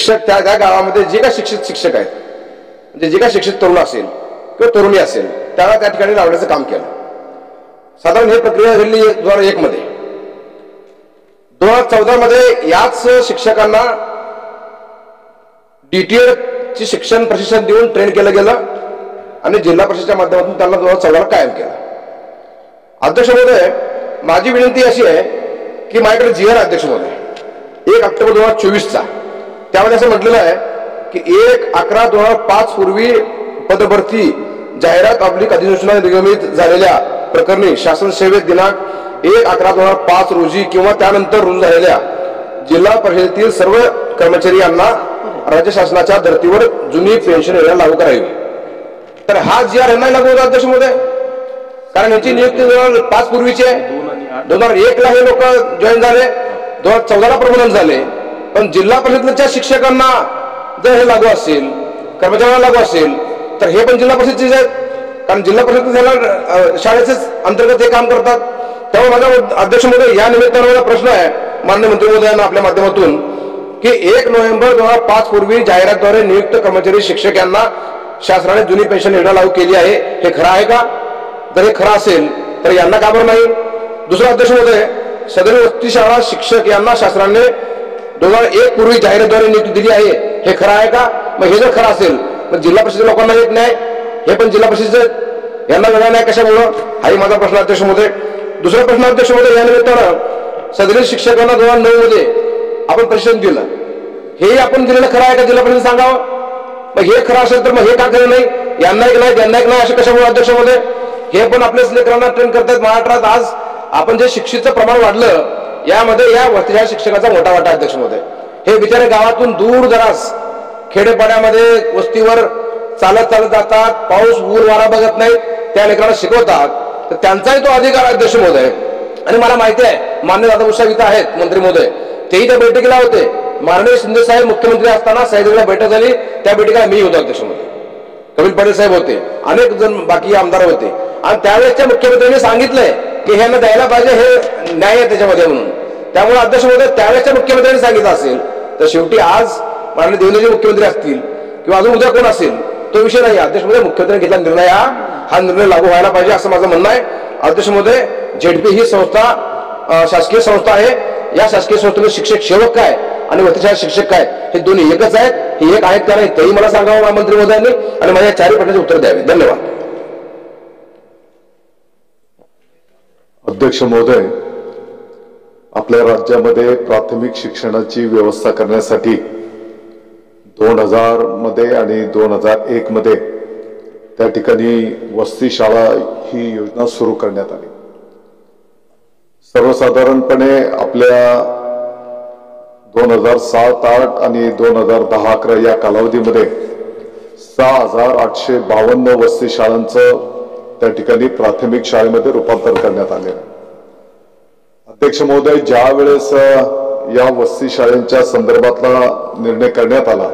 शिक्षक त्या गावामध्ये जे काही शिक्षित शिक्षक आहेत, म्हणजे जे काही शिक्षित तरुण असेल किंवा तरुणी असेल त्याला त्या ठिकाणी लावण्याचं काम केलं. साधारण ही प्रक्रिया घडली 2001 मध्ये. 2014 मध्ये याच शिक्षकांना DTED ची शिक्षण प्रशिक्षण देऊन ट्रेन केलं गेलं आणि जिल्हा परिषदेच्या माध्यमातून त्यांना 2014 कायम केलं. अध्यक्ष महोदय, माझी विनंती अशी आहे की माझ्याकडे GR अध्यक्ष महोदय 1 ऑक्टोबर 2024चा, त्यामध्ये असं म्हटलेलं आहे की 1/11/2005 पूर्वी पदभरती जाहिरात अधिसूचना निगमित झालेल्या प्रकरणी शासन सेवेत दिनांक 1/11/2005 रोजी किंवा त्यानंतर रुजू झालेल्या जिल्हा परिषदेतील सर्व कर्मचारी यांना राज्य शासनाच्या धर्तीवर जुनी पेन्शन योजना लागू करावी. तर हा GR यांना लागू होता अध्यक्ष महोदय, कारण याची नियुक्ती 2005 पूर्वीची आहे. 2001 ला हे लोक जॉईन झाले, 2014 ला प्रमोशन झाले. पण जिल्हा परिषदेच्या शिक्षकांना जर हे लागू असेल, कर्मचाऱ्यांना लागू असेल, तर हे पण जिल्हा परिषदेचेच आहेत, कारण जिल्हा परिषद शाळेचेच अंतर्गत हे काम करतात. त्यामुळे माझा अध्यक्ष महोदय या निमित्तानं माझा प्रश्न आहे माननीय मंत्री महोदयांना आपल्या माध्यमातून की 1 नोव्हेंबर 2005 पूर्वी जाहिरातद्वारे नियुक्त कर्मचारी शिक्षक यांना शासनाने जुनी पेन्शन योजना लागू केली आहे, हे खरं आहे का? जर हे खरं असेल तर यांना का बरं नाही? दुसरा अध्यक्ष महोदय, सदर वसती शाळा शिक्षक यांना शासनाने 2001 पूर्वी जाहिरातद्वारे नियुक्ती दिली आहे, हे खरं आहे का? मग हे जर खरं असेल मग जिल्हा परिषद लोकांना येत नाही, हे पण जिल्हा परिषद यांना वेगळा नाही कशामुळं? हाही माझा प्रश्न अध्यक्ष महोदय. दुसरा प्रश्न अध्यक्ष महोदय, या निमित्तानं सदरील शिक्षकांना 2009 मध्ये आपण प्रशिक्षण दिलं, हे आपण दिलेलं खरं आहे का? जिल्हा परिषद सांगावं. मग हे खरं असेल तर मग हे का खरं नाही? यांना एक नाही त्यांना एक नाही असे कशामुळे अध्यक्ष महोदय? हे पण आपल्याच लेकरांना ट्रेन करतात. महाराष्ट्रात आज आपण जे शिक्षितचं प्रमाण वाढलं यामध्ये या वस्तीच्या शिक्षकाचा मोठा वाटा अध्यक्ष महोदय. हे बिचारे गावातून दूर दरास खेडेपाड्यामध्ये वस्तीवर चालत चालत जातात, पाऊस ऊर वारा बघत नाही, त्या लेकरांना शिकवतात, तर त्यांचाही तो अधिकार अध्यक्ष महोदय. आणि मला माहिती आहे मान्य दादा भुसे इथं आहेत मंत्री महोदय, तेही त्या बैठकीला होते. माननीय शिंदे साहेब मुख्यमंत्री असताना साहेबला बैठक झाली, त्या बैठकीला मी होतो अध्यक्ष महोदय, कपिल पाटील साहेब होते, अनेक जण बाकी आमदार होते. आणि त्यावेळेसच्या मुख्यमंत्र्यांनी सांगितलंय की ह्यांना द्यायला पाहिजे, हे न्याय आहे त्याच्यामध्ये म्हणून. त्यामुळे अध्यक्ष महोदय, त्यावेळेसच्या मुख्यमंत्र्यांनी सांगितलं असेल तर शेवटी आज माननीय देवेंद्रजी मुख्यमंत्री असतील किंवा अजून उद्या कोण असेल तो विषय नाही. अध्यक्ष महोदय, मुख्यमंत्र्यांनी घेतला निर्णय हा निर्णय लागू व्हायला पाहिजे असं माझं म्हणणं आहे. अध्यक्ष महोदय, ZP ही संस्था शासकीय संस्था आहे. या शासकीय संस्थेमध्ये शिक्षक सेवक काय आणि वस्तीशाळा शिक्षक काय हे दोन्ही एकच आहेत, हे एक आहेत का नाही तेही मला सांगावं मंत्री महोदयांनी आणि माझ्या चारही प्रश्नाचे उत्तर द्यावे. धन्यवाद. अध्यक्ष महोदय, आपल्या राज्यामध्ये प्राथमिक शिक्षणाची व्यवस्था करण्यासाठी 2000 मध्ये आणि 2001 मध्ये त्या ठिकाणी वस्ती शाळा ही योजना सुरू करण्यात आली. सर्वसाधारणपणे आपल्या 2007-08 आणि 2010-11 या कालावधीमध्ये 6852 वस्ती शाळांचं त्या ठिकाणी प्राथमिक शाळेमध्ये रूपांतर करण्यात आले. अध्यक्ष महोदय, ज्या वेळेस या वस्ती शाळेच्या संदर्भातला निर्णय करण्यात आला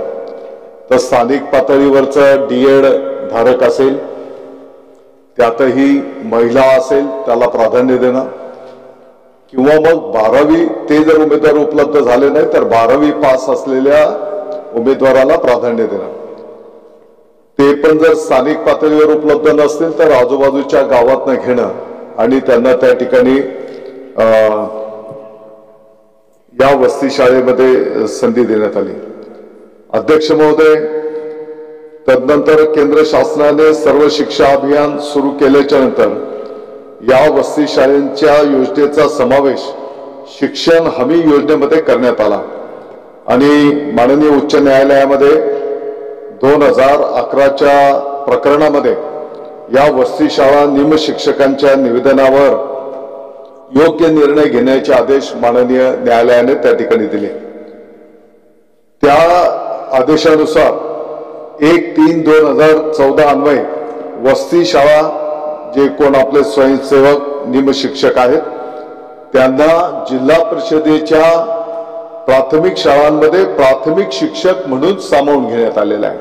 तर स्थानिक पातळीवरचा DED धारक असेल, त्यातही महिला असेल त्याला प्राधान्य देणं, किंवा मग 12वी ते जर उमेदवार उपलब्ध झाले नाही तर 12वी पास असलेल्या उमेदवाराला प्राधान्य देणं. ते पण जर स्थानिक पातळीवर उपलब्ध नसतील तर आजूबाजूच्या गावातनं घेणं आणि त्यांना त्या ठिकाणी या वस्ती शाळेमध्ये संधी देण्यात आली. अध्यक्ष महोदय, तदनंतर केंद्र शासनाने सर्व शिक्षा अभियान सुरू केल्याच्या नंतर या वस्ती शाळेच्या योजनेचा समावेश शिक्षण हमी योजनेमध्ये करण्यात आला आणि माननीय उच्च न्यायालयामध्ये 2011च्या प्रकरणामध्ये या वस्ती शाळा निम शिक्षकांच्या निवेदनावर योग्य निर्णय घेण्याचे आदेश माननीय न्यायालयाने त्या ठिकाणी दिले. त्या आदेशानुसार 1/3/2014 अन्वये वस्ती शाळा जे कोण आपले स्वयंसेवक निम शिक्षक आहेत त्यांना जिल्हा परिषदेच्या प्राथमिक शाळांमध्ये प्राथमिक शिक्षक म्हणून सामावून घेण्यात आलेला आहे.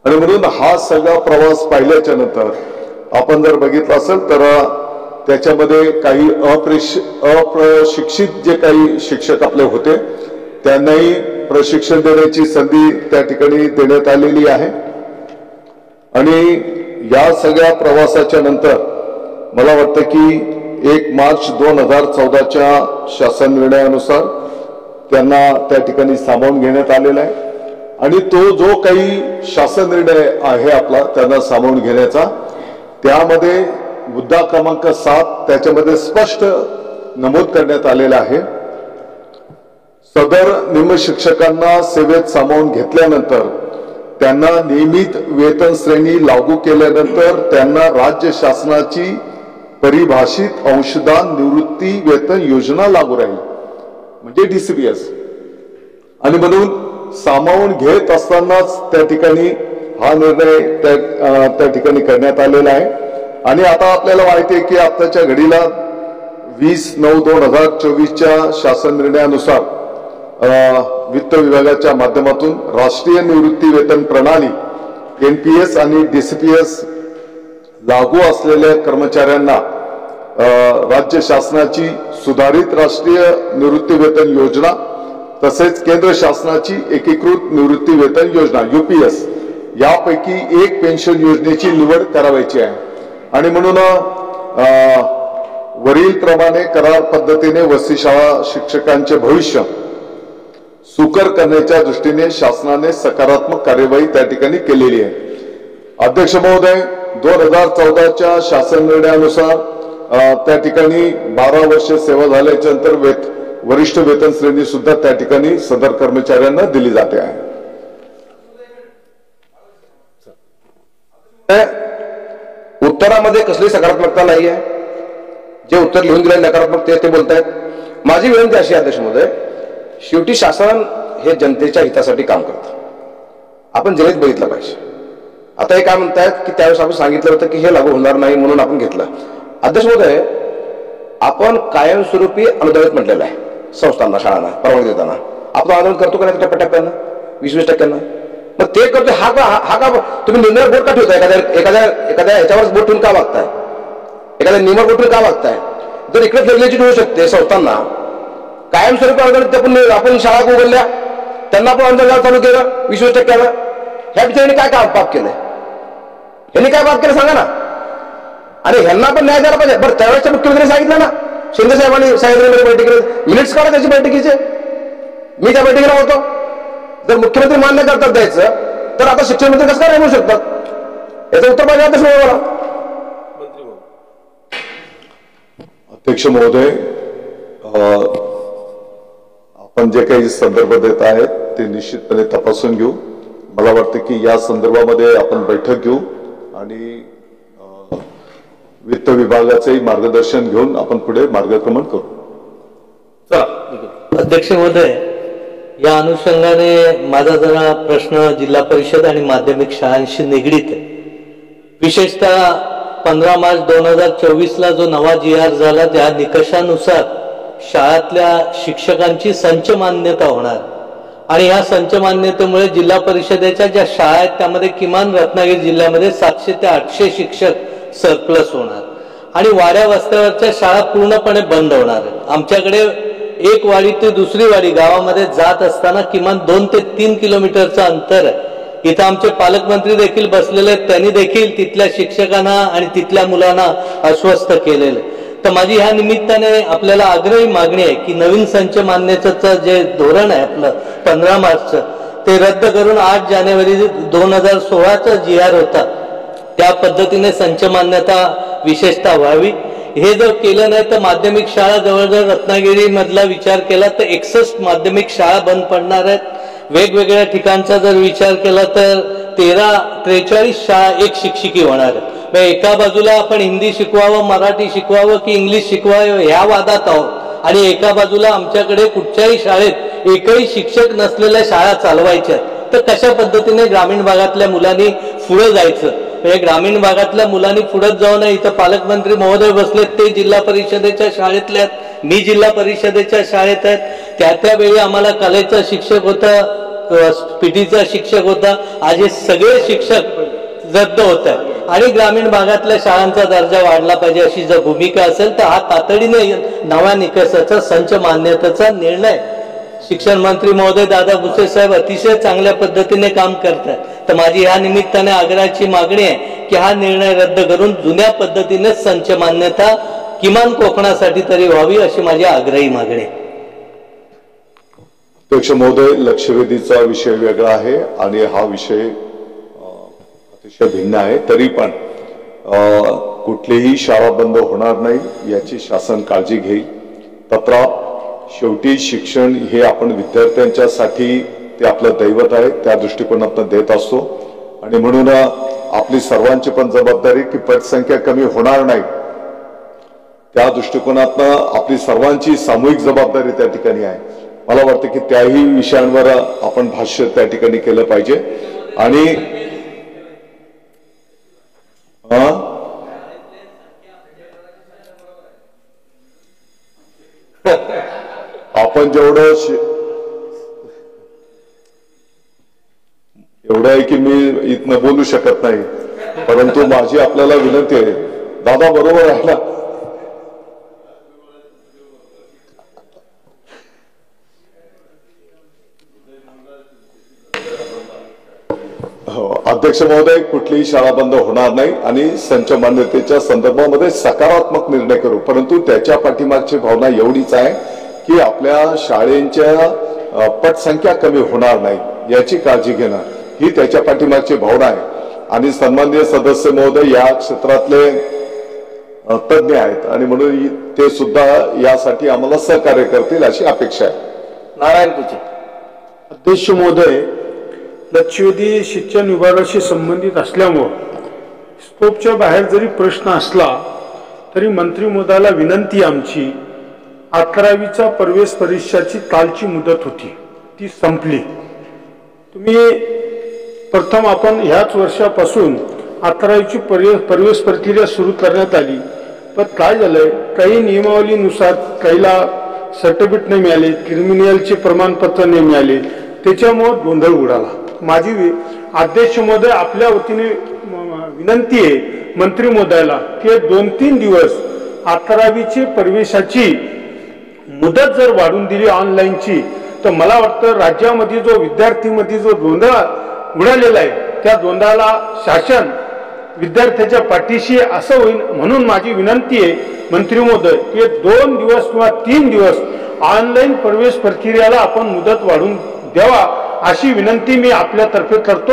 आणि म्हणून हा सगळा प्रवास पाहिल्याच्या नंतर आपण जर बघितलं असेल तर त्याच्यामध्ये काही अप्रशिक्षित जे काही शिक्षक आपले होते त्यांनाही प्रशिक्षण देण्याची संधी त्या ठिकाणी देण्यात आलेली आहे। आणि या सगळ्या प्रवासाच्या नंतर मला वाटतं की 1 मार्च 2014च्या शासन निर्णयानुसार त्यांना त्या ठिकाणी सामावून घेण्यात आलेला आहे आणि तो जो काही शासन निर्णय आहे आपला त्यांना सामावून घेण्याचा, त्यामध्ये मुद्दा क्रमांक 7 त्याच्यामध्ये स्पष्ट नमूद करण्यात आलेला आहे। सदर निम शिक्षकांना सेवेत सामावून घेतल्यानंतर त्यांना नियमित वेतन श्रेणी लागू केल्यानंतर त्यांना राज्य शासनाची परिभाषित अंशदान निवृत्ती वेतन योजना लागू राहील, म्हणजे DCPS। आणि म्हणून सामावून घेत असतानाच त्या ठिकाणी हा निर्णय त्या ठिकाणी करण्यात आलेला आहे। आणि आता आपल्याला माहिती आहे की आताच्या घडीला 20/9/2024च्या शासन निर्णयानुसार वित्त विभागाच्या माध्यमातून राष्ट्रीय निवृत्ती वेतन प्रणाली NPS आणि DCPS लागू असलेल्या कर्मचाऱ्यांना राज्य शासनाची सुधारित राष्ट्रीय निवृत्ती वेतन योजना तसेच केंद्र शासनाची एकीकृत निवृत्ती वेतन योजना UPS यापैकी एक पेन्शन योजनेची निवड करावायची आहे। आणि म्हणून वरील प्रमाणे करार पद्धतीने वसई शाळा शिक्षकांचे भविष्य सुकर करण्याच्या दृष्टीने शासनाने सकारात्मक कार्यवाही त्या ठिकाणी केलेली आहे। अध्यक्ष महोदय, 2014च्या शासन निर्णयानुसार त्या ठिकाणी 12 वर्ष सेवा झाल्याच्या नंतर वरिष्ठ वेतन श्रेणी सुद्धा त्या ठिकाणी सदर कर्मचाऱ्यांना दिली जाते आहे। उत्तरामध्ये कसली सकारात्मकता नाही आहे, जे उत्तर लिहून दिले नकारात्मक ते बोलतायत। माझी विनंती अशी अध्यक्ष महोदय, शेवटी शासन हे जनतेच्या हितासाठी काम करतं, आपण जनतेत बघितलं पाहिजे। आता हे काय म्हणतायत की त्यावेळेस आपण सांगितलं होतं की हे लागू होणार नाही म्हणून आपण घेतलं। अध्यक्ष महोदय, आपण कायमस्वरूपी अनुदानित म्हटलेलं आहे संस्थांना, शाळांना परवानगी देताना आपण आंदोलन करतो का नाही टप्प्याटप्प्यानं 20-20%? मग ते करतो हा का तुम्ही निर्णय बोट का ठेवताय? एखाद्या याच्यावरच बोट ठेवून का वागताय? एखाद्या नियमावर बोट ठेवून का वागताय? जर इकडे फ्लेक्झिबिलिटी होऊ शकते संस्थांना कायमस्वरूपी आंदोलन, आपण शाळा उघडल्या त्यांना पण आंदोलन चालू केलं 20-20%, ह्या बिचारांनी काय पाप केलंय? ह्यांनी काय पाप केलं सांगा ना? आणि ह्यांना पण न्याय द्यायला पाहिजे। बरं, त्यावेळेसच्या मुख्यमंत्र्यांनी सांगितलं ना, शिंदे साहेबांनी सांगितलं बैठकीला, मिनिट्स काढा त्याची बैठकीचे, मी त्या बैठकीला होतो। जर मुख्यमंत्री मान्य करतात द्यायचं तर आता शिक्षण मंत्री कसं काय म्हणू शकतात? याचं उत्तर पाहिजे अध्यक्ष महोदय। अध्यक्ष महोदय, आपण जे काही संदर्भ देत आहेत ते निश्चितपणे तपासून घेऊ। मला वाटतं की या संदर्भामध्ये आपण बैठक घेऊ आणि वित्त विभागाचेही मार्गदर्शन घेऊन आपण पुढे मार्गक्रमण करू। अध्यक्ष महोदय, या अनुषंगाने माझा जरा प्रश्न जिल्हा परिषद आणि माध्यमिक शाळांशी निगडीत आहे। विशेषतः 15 मार्च 2024ला जो नवा GR झाला त्या निकषानुसार शाळातल्या शिक्षकांची संच मान्यता होणार आणि या संच मान्यतेमुळे जिल्हा परिषदेच्या ज्या शाळा आहेत त्यामध्ये किमान रत्नागिरी जिल्ह्यामध्ये 700 ते 800 शिक्षक सरप्लस होणार आणि वाड्या वस्त्यावरच्या शाळा पूर्णपणे बंद होणार आहेत। आमच्याकडे एक वाडी ते दुसरी वाडी गावामध्ये जात असताना किमान 2 ते 3 किलोमीटरचं अंतर आहे। इथं आमचे पालकमंत्री देखील बसलेले आहेत, त्यांनी देखील तिथल्या शिक्षकांना आणि तिथल्या मुलांना आश्वस्त केलेलं आहे। तर माझी ह्या निमित्ताने आपल्याला आग्रही मागणी आहे की नवीन संच मान्यतेचं जे धोरण आहे आपलं 15 मार्चचं ते रद्द करून 8 जानेवारी 2016चा GR होता त्या पद्धतीने संच मान्यता विशेषतः व्हावी। हे जर केलं नाही तर माध्यमिक शाळा जवळजवळ रत्नागिरी मधला विचार केला तर 61 माध्यमिक शाळा बंद पडणार आहेत। वेगवेगळ्या ठिकाणचा जर विचार केला तर 43 शाळा एक शिक्षिकी होणार आहेत। एका बाजूला आपण हिंदी शिकवावं, मराठी शिकवावं की इंग्लिश शिकवावं ह्या वादात आहोत आणि एका बाजूला आमच्याकडे कुठच्याही शाळेत एकही शिक्षक नसलेल्या शाळा चालवायच्या। तर कशा पद्धतीने ग्रामीण भागातल्या मुलांनी पुढे जायचं? म्हणजे ग्रामीण भागातल्या मुलांनी पुढे जाऊ नये। इथं पालकमंत्री महोदय बसलेत, ते जिल्हा परिषदेच्या शाळेतले आहेत, मी जिल्हा परिषदेच्या शाळेत आहेत। त्यावेळी आम्हाला कलेचा शिक्षक होता, पीटीचा शिक्षक होता, आज हे सगळे शिक्षक रद्द होत आहे आणि ग्रामीण भागातल्या शाळांचा दर्जा वाढला पाहिजे अशी जर भूमिका असेल तर हा तातडीने नव्या निकषाचा संच मान्यतेचा निर्णय शिक्षण मंत्री महोदय दादा भुसे साहेब अतिशय चांगल्या पद्धतीने काम करतात. तर माझी ह्या निमित्ताने आग्रहाची मागणी आहे की हा निर्णय रद्द करून जुन्या पद्धतीने संच मान्यता किमान कोकणासाठी तरी व्हावी अशी माझी आग्रही मागणी आहे. अध्यक्ष महोदय, लक्षवेधीचा विषय वेगळा आहे आणि हा विषय अतिशय भिन्न आहे. तरी पण कुठलीही शाळा बंद होणार नाही याची शासन काळजी घेईल. तत्राप शेवटी शिक्षण हे आपण विद्यार्थ्यांच्यासाठी ते आपलं दैवत आहे त्या दृष्टिकोनातून देत असतो आणि म्हणून आपली सर्वांची पण जबाबदारी की पटसंख्या कमी होणार नाही त्या दृष्टिकोनातून आपली सर्वांची सामूहिक जबाबदारी त्या ठिकाणी आहे. मला वाटतं की त्याही विषयांवर आपण भाष्य त्या ठिकाणी केलं पाहिजे. आणि आपण जेवढं एवढं आहे की मी इथनं बोलू शकत नाही, परंतु माझी आपल्याला विनंती आहे. दादा बरोबर आहे ना? अध्यक्ष महोदय, कुठलीही शाळा बंद होणार नाही आणि संच मान्यतेच्या संदर्भामध्ये सकारात्मक निर्णय करू, परंतु त्याच्या पाठीमागची भावना एवढीच आहे की आपल्या शाळेंच्या पटसंख्या कमी होणार नाही याची काळजी घेणं ही त्याच्या पाठीमागची भावना आहे. आणि सन्माननीय सदस्य महोदय या क्षेत्रातले तज्ञ आहेत आणि म्हणून ते सुद्धा यासाठी आम्हाला सहकार्य करतील अशी अपेक्षा आहे. नारायण कुचे. अध्यक्ष महोदय, लक्षवेधी शिक्षण विभागाशी संबंधित असल्यामुळे स्कोपच्या बाहेर जरी प्रश्न असला तरी मंत्री महोदयाला विनंती आमची 11वीच्या प्रवेश परीक्षाची कालची मुदत होती ती संपली. तुम्ही प्रथम आपण ह्याच वर्षापासून 11वीची प्रवेश प्रक्रिया सुरू करण्यात आली, पण काय झालंय काही नियमावलीनुसार काहीला सर्टिफिकेट नाही मिळाले, क्रिमिनलचे प्रमाणपत्र नाही मिळाले, त्याच्यामुळे गोंधळ उडाला. माझी अध्यक्ष महोदय आपल्या वतीने विनंती आहे मंत्री महोदयाला की 2-3 दिवस 11वीची प्रवेशाची मुदत जर वाढवून दिली ऑनलाईनची तर मला वाटतं राज्यामध्ये जो विद्यार्थीमध्ये जो गोंधळ उडालेला आहे त्या गोंधळाला शासन विद्यार्थ्याच्या पाठीशी असं होईल. म्हणून माझी विनंती आहे मंत्री महोदय की 2 दिवस किंवा 3 दिवस ऑनलाईन प्रवेश प्रक्रियेला आपण मुदत वाढवून द्यावा अशी विनंती मी आपल्यातर्फे करतो.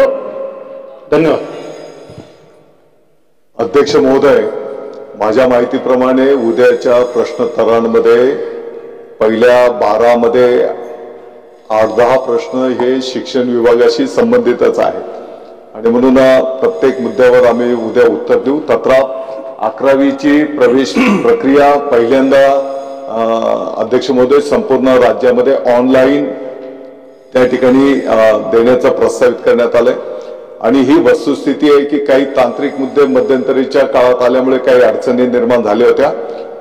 धन्यवाद. अध्यक्ष महोदय, माझ्या माहितीप्रमाणे उद्याच्या प्रश्नोत्तरांमध्ये पहिल्या 12 मध्ये 8-10 प्रश्न हे शिक्षण विभागाशी संबंधितच आहेत आणि म्हणून प्रत्येक मुद्द्यावर आम्ही उद्या उत्तर देऊ. तत्राप 11वीची प्रवेश प्रक्रिया पहिल्यांदा अध्यक्ष महोदय संपूर्ण राज्यामध्ये ऑनलाईन त्या ठिकाणी देण्याचं प्रस्तावित करण्यात आलंय आणि ही वस्तुस्थिती आहे की काही तांत्रिक मुद्दे मध्यंतरीच्या काळात आल्यामुळे काही अडचणी निर्माण झाल्या होत्या,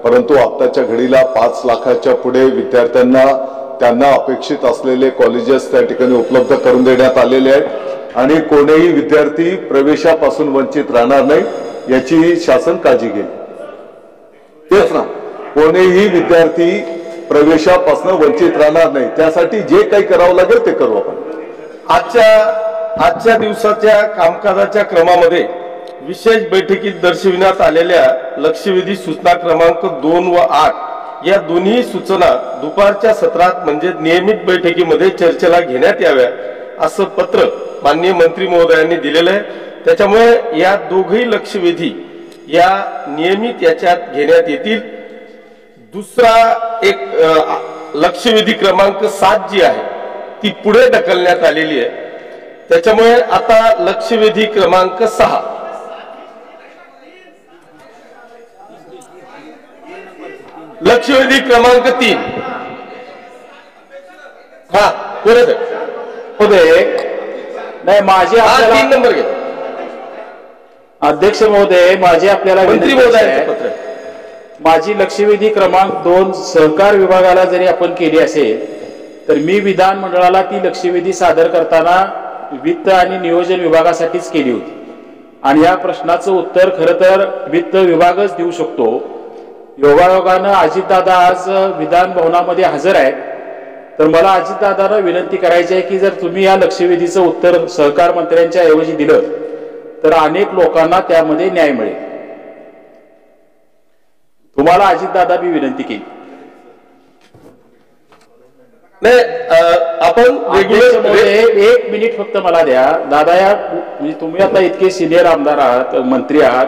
परंतु आत्ताच्या घडीला 5 लाखाच्या पुढे विद्यार्थ्यांना त्यांना अपेक्षित असलेले कॉलेजेस त्या ठिकाणी उपलब्ध करून देण्यात आलेले आहेत आणि कोणीही विद्यार्थी प्रवेशापासून वंचित राहणार नाही याची शासन काळजी घेईल. तेच ना, कोणीही विद्यार्थी प्रवेशापासून वंचित राहणार नाही त्यासाठी जे काही करावं लागेल ते करू आपण. आजच्या दिवसाच्या कामकाजाच्या क्रमामध्ये विशेष बैठकीत दर्शविण्यात आलेल्या लक्षवेधी सूचना क्रमांक 2 व 8 या दोन्ही सूचना दुपारच्या सत्रात म्हणजे नियमित बैठकीमध्ये चर्चेला घेण्यात याव्या असं पत्र माननीय मंत्री महोदयांनी दिलेलं आहे. त्याच्यामुळे या दोघही लक्षवेधी या नियमित याच्यात घेण्यात येतील. दुसरा एक लक्षवेधी क्रमांक 7 जी आहे ती पुढे ढकलण्यात आलेली आहे. त्याच्यामुळे आता लक्षवेधी क्रमांक 6 लक्षवेधी क्रमांक 3 हा परत नाही माझे 3 नंबर घे. अध्यक्ष महोदय, माझे आपल्याला मंत्री महोदयांचं पत्र. माझी लक्षवेधी क्रमांक 2 सहकार विभागाला जरी आपण केली असेल तर मी विधानमंडळाला ती लक्षवेधी सादर करताना वित्त आणि नियोजन विभागासाठीच केली होती आणि या प्रश्नाचं उत्तर खरं तर वित्त विभागच देऊ शकतो. योगायोगानं अजितदादा आज विधान भवनामध्ये हजर आहेत तर मला अजितदादांना विनंती करायची आहे की जर तुम्ही या लक्षवेधीचं उत्तर सहकार मंत्र्यांच्या ऐवजी दिलं तर अनेक लोकांना त्यामध्ये न्याय मिळेल. तुम्हाला अजितदादा मी विनंती केली. नाही आपण एक मिनिट फक्त मला द्या दादा. या म्हणजे तुम्ही आता इतके सिनियर आमदार आहात, मंत्री आहात,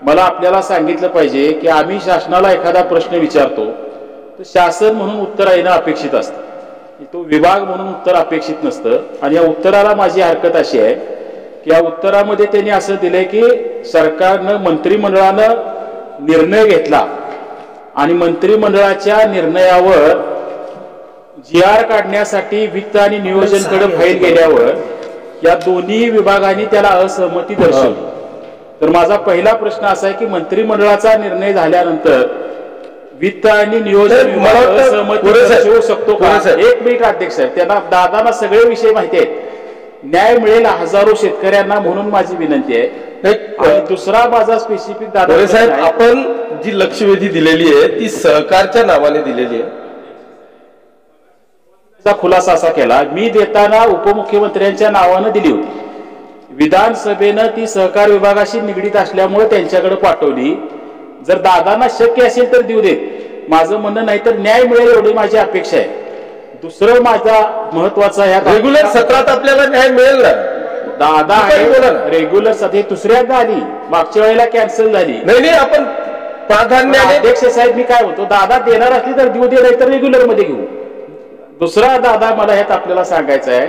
मला आपल्याला सांगितलं पाहिजे की आम्ही शासनाला एखादा प्रश्न विचारतो तर शासन म्हणून उत्तर येणं अपेक्षित असतं, तो विभाग म्हणून उत्तर अपेक्षित नसतं. आणि या उत्तराला माझी हरकत अशी आहे की या उत्तरामध्ये त्यांनी असं दिलंय की सरकारनं मंत्रिमंडळानं निर्णय घेतला आणि मंत्रिमंडळाच्या निर्णयावर GR काढण्यासाठी वित्त आणि नियोजनकडे फाईल गेल्यावर या दोन्ही विभागांनी त्याला असहमती दर्शवली. तर माझा पहिला प्रश्न असा आहे की मंत्रिमंडळाचा निर्णय झाल्यानंतर वित्त आणि नियोजन विभाग असहमती दर्शवू शकतो का? एक मिनिट अध्यक्ष साहेब, त्यांना दादांना सगळे विषय माहिती आहेत, न्याय मिळेल हजारो शेतकऱ्यांना म्हणून माझी विनंती आहे. आणि दुसरा माझा स्पेसिफिक दादा साहेब, आपण जी लक्षवेधी दिलेली आहे ती सहकारच्या नावाने दिलेली आहे. खुलासा असा केला, मी देताना उपमुख्यमंत्र्यांच्या नावानं दिली होती, विधानसभेनं ती सहकार विभागाशी निगडीत असल्यामुळे त्यांच्याकडे पाठवली. जर दादांना शक्य असेल तर देऊ देत, माझं म्हणणं नाही तर न्याय मिळेल एवढी माझी अपेक्षा आहे. दुसरं माझा महत्वाचा ह्या रेग्युलर सत्रात आपल्याला न्याय मिळेल ना दादा आहे. रेग्युलर सत्र दुसऱ्यांदा आली, मागच्या वेळेला कॅन्सल झाली. नाही आपण प्राधान्याने अध्यक्ष साहेब मी काय होतो, दादा देणार असली तर देऊ दे, नाही तर रेग्युलर मध्ये घेऊ. दुसरा दादा मला ह्यात आपल्याला सांगायचं आहे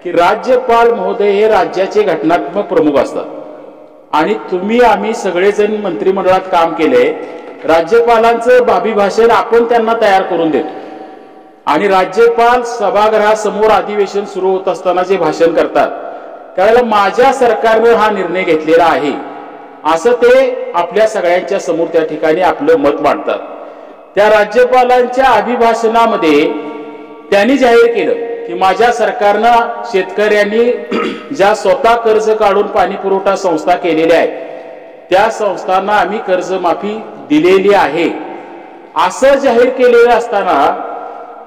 की राज्यपाल महोदय हे राज्याचे घटनात्मक प्रमुख असतात आणि तुम्ही आम्ही सगळेजण मंत्रिमंडळात काम केले. राज्यपालांचं अभिभाषण आपण त्यांना तयार करून देतो आणि राज्यपाल सभागृहासमोर अधिवेशन सुरू होत असताना जे भाषण करतात त्यावेळेला माझ्या सरकारनं हा निर्णय घेतलेला आहे असं ते आपल्या सगळ्यांच्या समोर त्या ठिकाणी आपलं मत मांडतात. त्या राज्यपालांच्या अभिभाषणामध्ये त्यांनी जाहीर केलं की माझ्या सरकारनं शेतकऱ्यांनी ज्या स्वतः कर्ज काढून पाणी पुरवठा संस्था केलेल्या आहेत त्या संस्थांना आम्ही कर्जमाफी दिलेली आहे असं जाहीर केलेलं असताना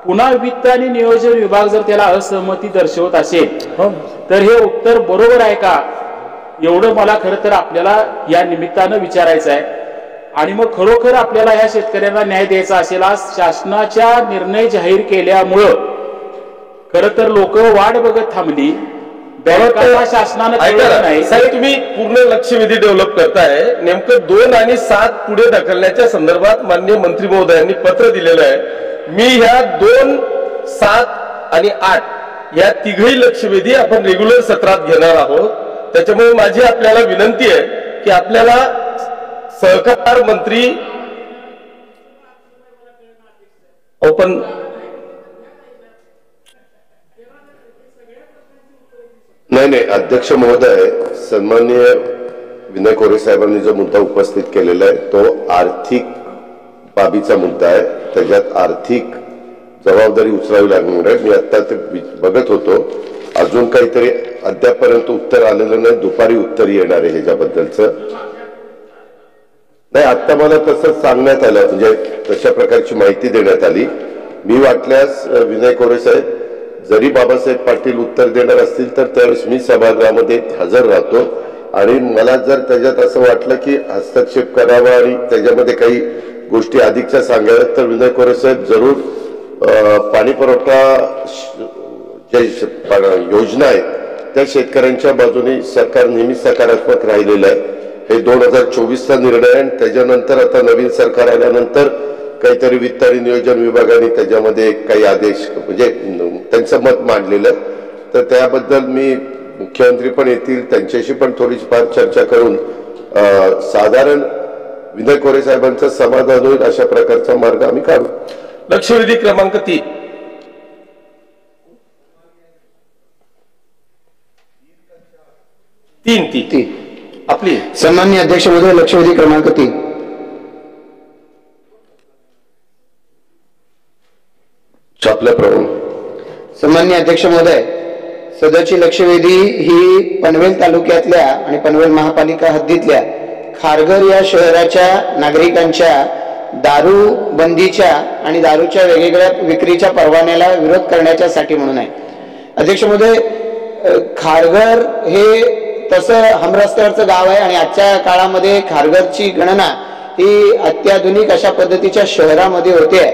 पुन्हा वित्त आणि नियोजन विभाग जर त्याला असहमती दर्शवत असेल तर हे उत्तर बरोबर आहे का, एवढं मला खरं तर आपल्याला या निमित्तानं विचारायचं आहे. आणि मग खरोखर आपल्याला ह्या शेतकऱ्यांना न्याय द्यायचा असेल, आज शासनाच्या निर्णय जाहीर केल्यामुळं खरं तर लोक वाट बघत थांबली, बँकांना शासनानं कळलं नाही. साहेब तुम्ही पूर्ण लक्षवेधी डेव्हलप करताय, नेमकं 2 आणि 7 पुढे ढकलण्याच्या संदर्भात माननीय मंत्री महोदयांनी पत्र दिलेलं आहे. मी ह्या 2, 7 आणि 8 या तिघही लक्षवेधी आपण रेग्युलर सत्रात घेणार आहोत. त्याच्यामुळे माझी आपल्याला विनंती आहे की आपल्याला सहकार मंत्री ओपन नाही अध्यक्ष महोदय, सन्माननीय विनय कोरे साहेबांनी जो मुद्दा उपस्थित केलेला आहे तो आर्थिक बाबीचा मुद्दा आहे, त्याच्यात आर्थिक जबाबदारी उचलावी लागणार आहे. मी आता ते बघत होतो, अजून काहीतरी अद्यापर्यंत उत्तर आलेलं नाही, दुपारी उत्तर येणार आहे ह्याच्याबद्दलचं. नाही आता मला तसंच सांगण्यात आलं, म्हणजे तशा प्रकारची माहिती देण्यात आली. मी वाटल्यास विनय कोरे साहेब जरी बाबासाहेब पाटील उत्तर देणार असतील तर त्यावेळेस मी सभागृहामध्ये हजर राहतो आणि मला जर त्याच्यात असं वाटलं की हस्तक्षेप करावा आणि त्याच्यामध्ये काही गोष्टी अधिकच्या सांगाव्या तर विनय कोरे साहेब जरूर पाणी पुरवठा ज्या योजना आहेत त्या शेतकऱ्यांच्या बाजूने सरकार नेहमी सकारात्मक राहिलेलं आहे. हे 2024चा निर्णय आहे आणि त्याच्यानंतर आता नवीन सरकार आल्यानंतर काहीतरी वित्त आणि नियोजन विभागाने त्याच्यामध्ये काही आदेश म्हणजे त्यांचं मत मांडलेलं, तर त्याबद्दल मी मुख्यमंत्री पण येतील त्यांच्याशी पण थोडीफार चर्चा करून साधारण विनय कोरे साहेबांचं समाधान होईल अशा प्रकारचा मार्ग आम्ही काढू. लक्षवेधी क्रमांक 3 आपली सन्माननीय अध्यक्ष महोदय, लक्षवेधी क्रमांक 3. सन्माननीय अध्यक्ष महोदय, सदरची लक्षवेधी ही पनवेल तालुक्यातल्या आणि पनवेल महापालिका हद्दीतल्या खारघर या शहराच्या नागरिकांच्या दारू बंदीच्या आणि दारूच्या वेगवेगळ्या विक्रीच्या परवान्याला विरोध करण्याच्यासाठी म्हणून आहे. अध्यक्ष महोदय, खारघर हे तसं हमरस्त्यावरचं गाव आहे आणि आजच्या काळामध्ये खारघरची गणना ही अत्याधुनिक अशा पद्धतीच्या शहरामध्ये होते आहे.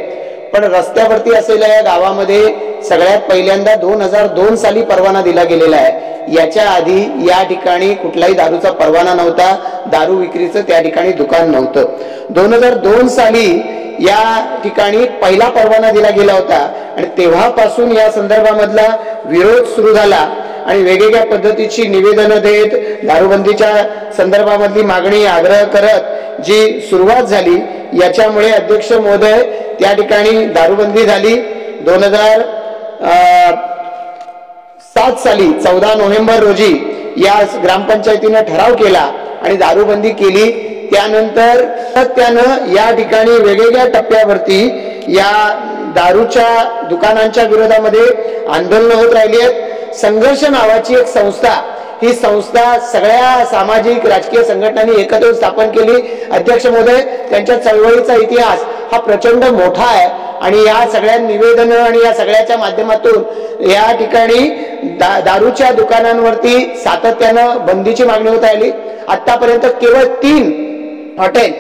पण रस्त्यावरती असलेल्या या गावामध्ये सगळ्यात पहिल्यांदा 2002 साली परवाना दिला गेलेला आहे. याच्या आधी या ठिकाणी कुठलाही दारूचा परवाना नव्हता, दारू विक्रीचं त्या ठिकाणी दुकान नव्हतं. 2002 साली या ठिकाणी पहिला परवाना दिला गेला होता आणि तेव्हापासून या संदर्भामधला विरोध सुरू झाला आणि वेगवेगळ्या पद्धतीची निवेदनं देत दारूबंदीच्या संदर्भामधली मागणी आग्रह करत जी सुरुवात झाली, याच्यामुळे अध्यक्ष महोदय त्या ठिकाणी दारूबंदी झाली. 2007 साली 14 नोव्हेंबर रोजी या ग्रामपंचायतीनं ठराव केला आणि दारूबंदी केली. त्यानंतर त्यानं या ठिकाणी वेगवेगळ्या टप्प्यावरती या दारूच्या दुकानांच्या विरोधामध्ये आंदोलनं होत राहिली आहेत. संघर्ष नावाची एक संस्था, ही संस्था सगळ्या सामाजिक राजकीय संघटनांनी एकत्र स्थापन केली. अध्यक्ष महोदय, त्यांच्या चळवळीचा इतिहास हा प्रचंड मोठा आहे आणि या सगळ्या निवेदनं आणि या सगळ्याच्या माध्यमातून या ठिकाणी दारूच्या दुकानांवरती सातत्यानं बंदीची मागणी होत राहिली. आतापर्यंत केवळ 3 हॉटेल,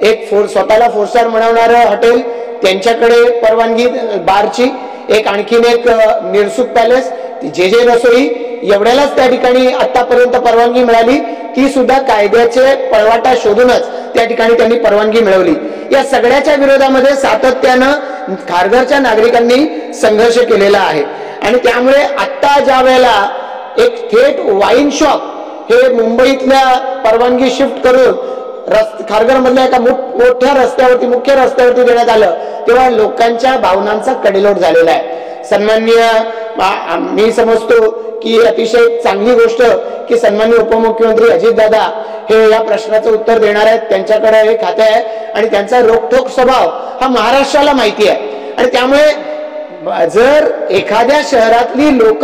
एक स्वतःला 4 स्टार म्हणवणारं हॉटेल, त्यांच्याकडे परवानगी बारची, एक आणखीन एक निरसुख पॅलेस, जे रसोई, एवढ्यालाच त्या ठिकाणी आतापर्यंत परवानगी मिळाली. ती सुद्धा कायद्याचे पळवाटा शोधूनच त्या ठिकाणी त्यांनी परवानगी मिळवली. या सगळ्याच्या विरोधामध्ये सातत्यानं खारघरच्या नागरिकांनी संघर्ष केलेला आहे आणि त्यामुळे आता ज्या वेळेला एक थेट वाईन शॉप हे मुंबईतल्या परवानगी शिफ्ट करून खारघर मधल्या एका मोठ्या रस्त्यावरती, मुख्य रस्त्यावरती देण्यात आलं, तेव्हा लोकांच्या भावनांचा कडेलोट झालेला आहे. सन्माननीय, मी समजतो की अतिशय चांगली गोष्ट की सन्माननीय उपमुख्यमंत्री अजितदादा हे या प्रश्नाचं उत्तर देणार आहेत. त्यांच्याकडे हे खाते आहे आणि त्यांचा रोखठोक स्वभाव हा महाराष्ट्राला माहिती आहे आणि त्यामुळे जर एखाद्या शहरातली लोक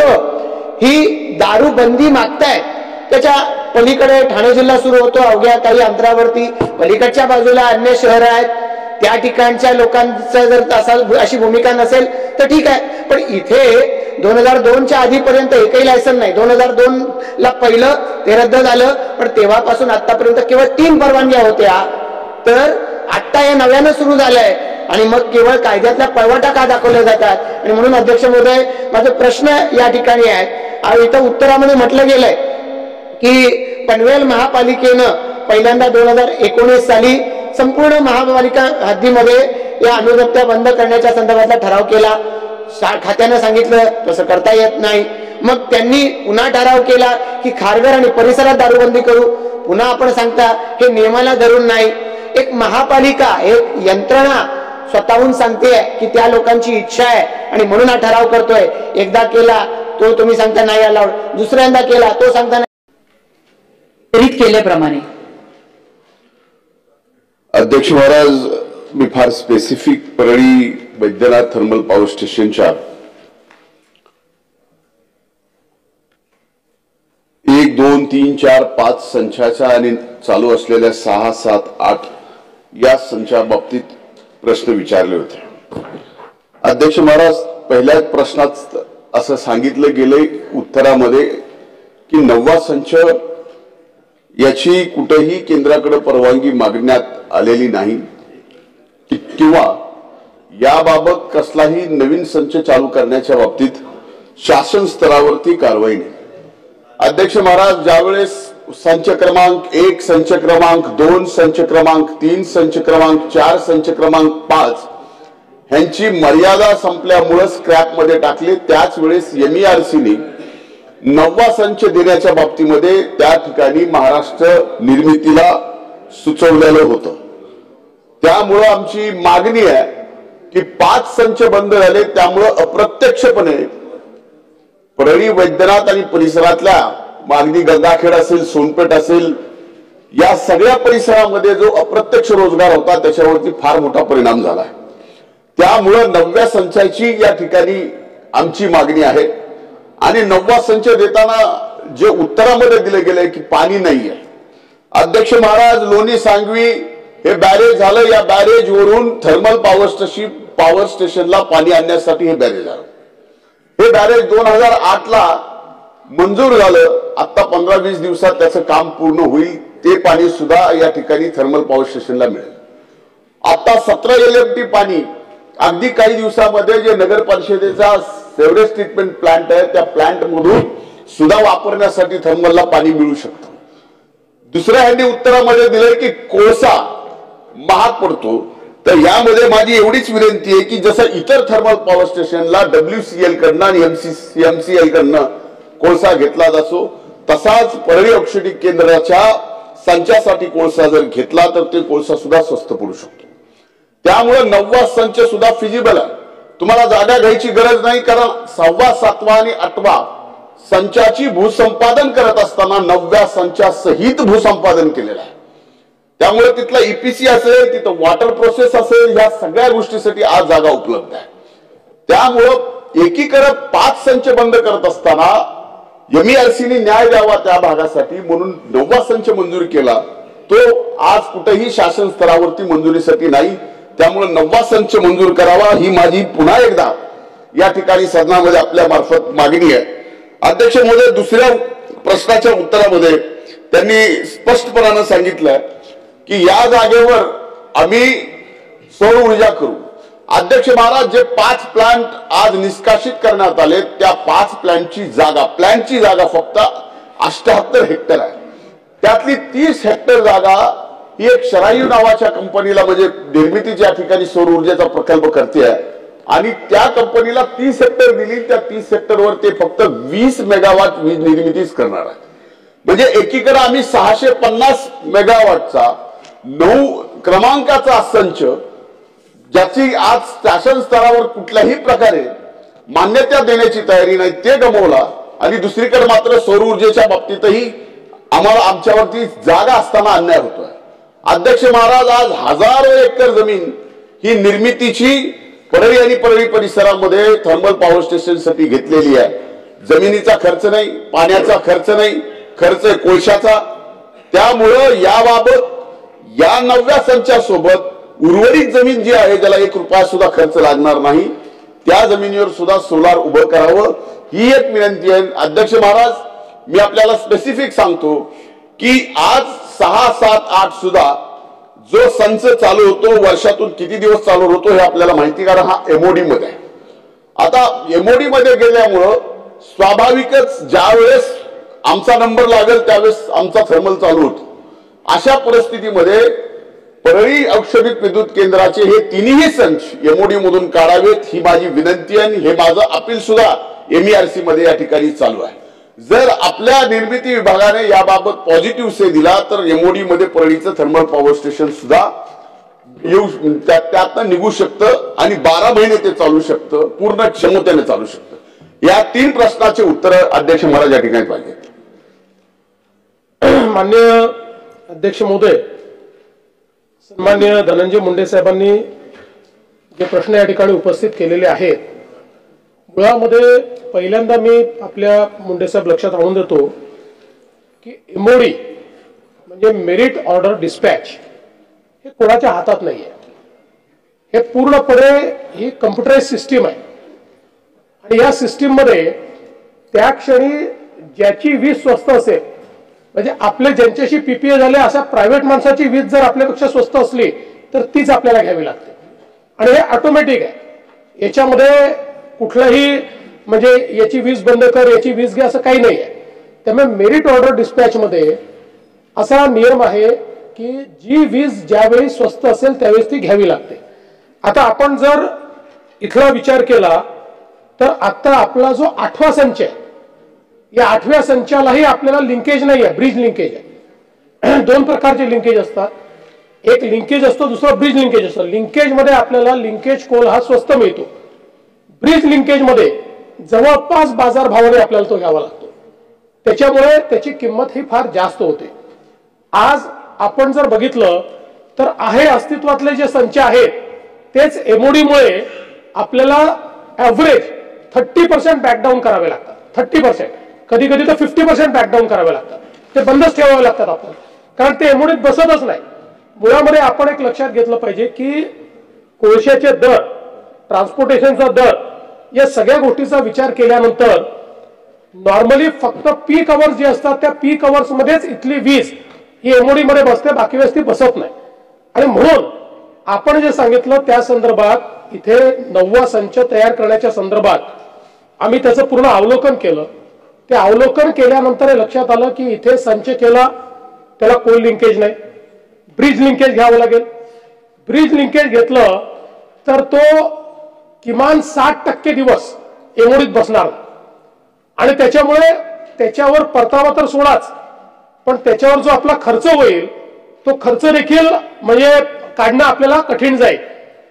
ही दारू बंदी मागतायत, त्याच्या पलीकडे ठाणे जिल्हा सुरू होतो, अवघ्या काही अंतरावरती पलीकडच्या बाजूला अन्य शहर आहेत, त्या ठिकाणच्या लोकांचं जर अशी भूमिका नसेल तर ठीक आहे. पण इथे 2002च्या आधीपर्यंत एकही लायसन नाही. 2002ला पहिलं ते रद्द झालं, पण तेव्हापासून आतापर्यंत केवळ 3 परवानग्या होत्या. तर आता हे नव्यानं सुरू झालंय आणि मग केवळ कायद्यातल्या पळवाटा का दाखवल्या जातात. आणि म्हणून अध्यक्ष महोदय, माझा प्रश्न या ठिकाणी आहे, इथं उत्तरामध्ये म्हटलं गेलंय की पनवेल महापालिकेनं पहिल्यांदा 2019 साली संपूर्ण महापालिका हद्दीमध्ये या अणुजप्त्या बंद करण्याच्या संदर्भातला ठराव केला. खात्यानं सांगितलं तसं करता येत नाही. मग त्यांनी पुन्हा ठराव केला की खारघर आणि परिसरात दारूबंदी करू. पुन्हा आपण सांगता हे नियमाला धरून नाही. एक महापालिका, एक यंत्रणा स्वतःहून सांगते की त्या लोकांची इच्छा आहे आणि म्हणून हा ठराव करतोय. एकदा केला तो तुम्ही सांगता नाही अलाउड, दुसऱ्यांदा केला तो सांगता नाही केल्याप्रमाणे. अध्यक्ष महाराज, मी फार specific Parli Vaidyanath thermal power स्टेशनच्या 1, 2, 3, 4, 5 संचाच्या आणि चालू असलेल्या 6, 7, 8 या संचा बाबतीत प्रश्न विचारले होते. अध्यक्ष महाराज, पहिल्या प्रश्नात असं सांगितलं गेलंय उत्तरामध्ये की 9वा संच याची कुठेही केंद्राकडे परवानगी मागण्यात आलेली नाही किंवा याबाबत कसलाही नवीन संच चालू करण्याच्या बाबतीत शासन स्तरावरती कारवाई नाही. अध्यक्ष महाराज, ज्यावेळेस संच क्रमांक 1, संच क्रमांक 2, संच क्रमांक 3, संच क्रमांक 4, संच क्रमांक 5 ह्यांची मर्यादा संपल्यामुळे स्क्रॅप मध्ये टाकले, त्याच वेळेस MERCने 9वा संच देण्याच्या बाबतीमध्ये त्या ठिकाणी महाराष्ट्र निर्मितीला सुचवलेलं होतं. त्यामुळं आमची मागणी आहे की 5 संच बंद झाले, त्यामुळं अप्रत्यक्षपणे परळी वैद्यनाथ आणि परिसरातल्या मागणी गंगाखेड असेल, सोनपेठ असेल, या सगळ्या परिसरामध्ये जो अप्रत्यक्ष रोजगार होता त्याच्यावरती फार मोठा परिणाम झाला. त्यामुळं 9व्या संचाची या ठिकाणी आमची मागणी आहे. आणि 9वा संच देताना जे उत्तरामध्ये दिले गेले की पाणी नाहीये. अध्यक्ष महाराज, लोणी सांगवी हे बॅरेज झालं. या बॅरेज वरून थर्मल पॉवर स्टेशनला पाणी आणण्यासाठी हे बॅरेज झालं. हे बॅरेज 2008 ला मंजूर झालं. आता 15-20 दिवसात त्याचं काम पूर्ण होईल. ते पाणी सुद्धा या ठिकाणी थर्मल पॉवर स्टेशनला मिळेल. आता 17 LMT पाणी अगदी काही दिवसामध्ये जे नगर परिषदेचा सेवरेज ट्रीटमेंट प्लांट आहे त्या प्लांट मधून सुद्धा वापरण्यासाठी थर्मलला पाणी मिळू शकतं. दुसऱ्या हँडी उत्तरामध्ये दिलंय की कोळसा महाग पडतो. तर यामध्ये माझी एवढीच विनंती आहे की जसं इतर थर्मल पॉवर स्टेशनला WCL कडनं आणि MCL कडनं कोळसा घेतला जातो तसाच परळी औद्योगिक केंद्राच्या संचासाठी कोळसा जर घेतला तर ते कोळसा सुद्धा स्वस्त पडू शकतो. त्यामुळे 9वा संच सुद्धा फिजिबल आहे. तुम्हाला जागा घ्यायची गरज नाही कारण 6वा 7वा आणि 8वा संचाची भूसंपादन करत असताना 9व्या संचासहित भूसंपादन केलेलं आहे. त्यामुळे तिथला EPC असेल तिथं वॉटर प्रोसेस असेल ह्या सगळ्या गोष्टीसाठी आज जागा उपलब्ध आहे. त्यामुळं एकीकडे 5 संच बंद करत असताना MERCने न्याय द्यावा त्या भागासाठी म्हणून 9वा संच मंजूर केला. तो आज कुठेही शासन स्तरावरती मंजुरीसाठी नाही. त्यामुळे 9वा संच मंजूर करावा ही माझी पुन्हा एकदा या ठिकाणी सदनामध्ये आपल्या मार्फत मागणी आहे. अध्यक्ष महोदय, दुसऱ्या प्रश्नाच्या उत्तरामध्ये त्यांनी स्पष्टपणाने सांगितलं की या जागेवर आम्ही सौर ऊर्जा करू. अध्यक्ष महाराज, जे 5 प्लांट आज निष्कासित करण्यात आले त्या 5 प्लांटची जागा फक्त 78 हेक्टर आहे. त्यातली 30 हेक्टर जागा ही एक शरायू नावाच्या कंपनीला म्हणजे निर्मितीच्या ठिकाणी सौर ऊर्जेचा प्रकल्प करते आहे आणि त्या कंपनीला 30 हेक्टर दिली. त्या 30 हेक्टरवर ते फक्त 20 मेगावॉट वीज निर्मितीच करणार आहे. म्हणजे एकीकडे आम्ही 650 मेगावॉटचा 9 क्रमांकाचा संच ज्याची आज शासन स्तरावर कुठल्याही प्रकारे मान्यता देण्याची तयारी नाही ते गमावला आणि दुसरीकडे मात्र सौर ऊर्जेच्या बाबतीतही आम्हाला आमच्यावरती जागा असताना अन्याय होतोय. अध्यक्ष महाराज, आज हजारो एकर जमीन ही निर्मितीची परळी आणि परळी परिसरामध्ये थर्मल पॉवर स्टेशन साठी घेतलेली आहे. जमिनीचा खर्च नाही, पाण्याचा खर्च नाही, खर्च आहे कोळशाचा. त्यामुळं याबाबत या 9व्या संचासोबत उर्वरित जमीन जी आहे ज्याला 1 रुपया सुद्धा खर्च लागणार नाही त्या जमिनीवर सुद्धा सोलार उभं करावं ही एक विनंती आहे. अध्यक्ष महाराज, मी आपल्याला स्पेसिफिक सांगतो की आज 6, 7, 8 सुद्धा जो संच चालू होतो वर्षातून किती दिवस चालू होतो हे आपल्याला माहिती कारण हा MOD मध्ये आहे. आता MOD मध्ये गेल्यामुळं स्वाभाविकच ज्या वेळेस आमचा नंबर लागेल त्यावेळेस आमचा थर्मल चालू होतो. अशा परिस्थितीमध्ये परळी औद्योगिक विद्युत केंद्राचे हे तिन्ही संच MOD मधून काढावेत ही माझी विनंती आहे. हे माझं अपील सुद्धा MERC मध्ये या ठिकाणी चालू आहे. जर आपल्या निर्मिती विभागाने याबाबत पॉझिटिव्ह से दिला तर MOD मध्ये परळीचं थर्मल पॉवर स्टेशन सुद्धा येऊ त्यातनं निघू शकतं आणि 12 महिने ते चालू शकतं, पूर्ण क्षमतेने चालू शकतं. या 3 प्रश्नाचे उत्तर अध्यक्ष महाराज या ठिकाणी पाहिजे. माननीय अध्यक्ष महोदय, सन्माननीय धनंजय मुंडे साहेबांनी जे प्रश्न या ठिकाणी उपस्थित केलेले आहेत मुळामध्ये पहिल्यांदा मी आपल्या मुंडे साहेब लक्षात आणून देतो की MOD म्हणजे मेरिट ऑर्डर डिस्पॅच हे कोणाच्या हातात नाहीये. हे पूर्णपणे ही कम्प्युटराइज सिस्टीम आहे आणि या सिस्टीम मध्ये त्या क्षणी ज्याची वीज स्वस्त असेल म्हणजे आपले ज्यांच्याशी PPA झाले अशा प्रायव्हेट माणसाची वीज जर आपल्यापेक्षा स्वस्त असली तर तीच आपल्याला घ्यावी लागते आणि हे ऑटोमॅटिक आहे. याच्यामध्ये कुठलाही म्हणजे याची वीज बंद कर याची वीज घे असं काही नाही आहे. त्यामुळे मेरिट ऑर्डर डिस्पॅच मध्ये असा नियम आहे की जी वीज ज्यावेळी स्वस्त असेल त्यावेळेस ती घ्यावी लागते. आता आपण जर इथला विचार केला तर आता आपला जो 8वा संच आहे या 8व्या संचालाही आपल्याला लिंकेज नाही आहे, ब्रिज लिंकेज आहे. 2 प्रकारचे लिंकेज असतात, एक लिंकेज असतो दुसरा ब्रिज लिंकेज असतो. लिंकेज मध्ये आपल्याला लिंकेज कोल हा स्वस्त मिळतो. ब्रिज लिंकेज मध्ये जवळपास बाजार भावाने आपल्याला तो घ्यावा लागतो. त्याच्यामुळे त्याची किंमत ही फार जास्त होते. आज आपण जर बघितलं तर आहे अस्तित्वातले जे संच आहेत तेच MOD मुळे आपल्याला ऍव्हरेज 30% बॅकडाऊन करावे लागतात. 30%, कधी कधी तर 50% बॅकडाऊन करावे लागतात. ते बंदच ठेवावे लागतात आपल्याला कारण ते MOD बसतच नाही. मुळामध्ये आपण एक लक्षात घेतलं पाहिजे की कोळशाचे दर, ट्रान्सपोर्टेशनचा दर, या सगळ्या गोष्टीचा विचार केल्यानंतर नॉर्मली फक्त पीक अवर्स जे असतात त्या पीक अवर्स मध्येच इथली वीज ही एमओडी मध्ये बसते, बाकी वेळेस ती बसत नाही. आणि म्हणून आपण जे सांगितलं त्या संदर्भात इथे 9वा संच तयार करण्याच्या संदर्भात आम्ही त्याचं पूर्ण अवलोकन केलं. ते अवलोकन केल्यानंतर हे लक्षात आलं की इथे संच केला त्याला कोल लिंकेज नाही, ब्रिज लिंकेज घ्यावं लागेल. ब्रिज लिंकेज घेतलं तर तो किमान 60% दिवस एमओडीत बसणार आणि त्याच्यामुळे त्याच्यावर परतावा तर सोडाच, पण त्याच्यावर जो आपला खर्च होईल तो खर्च देखील म्हणजे काढणं आपल्याला कठीण जाईल.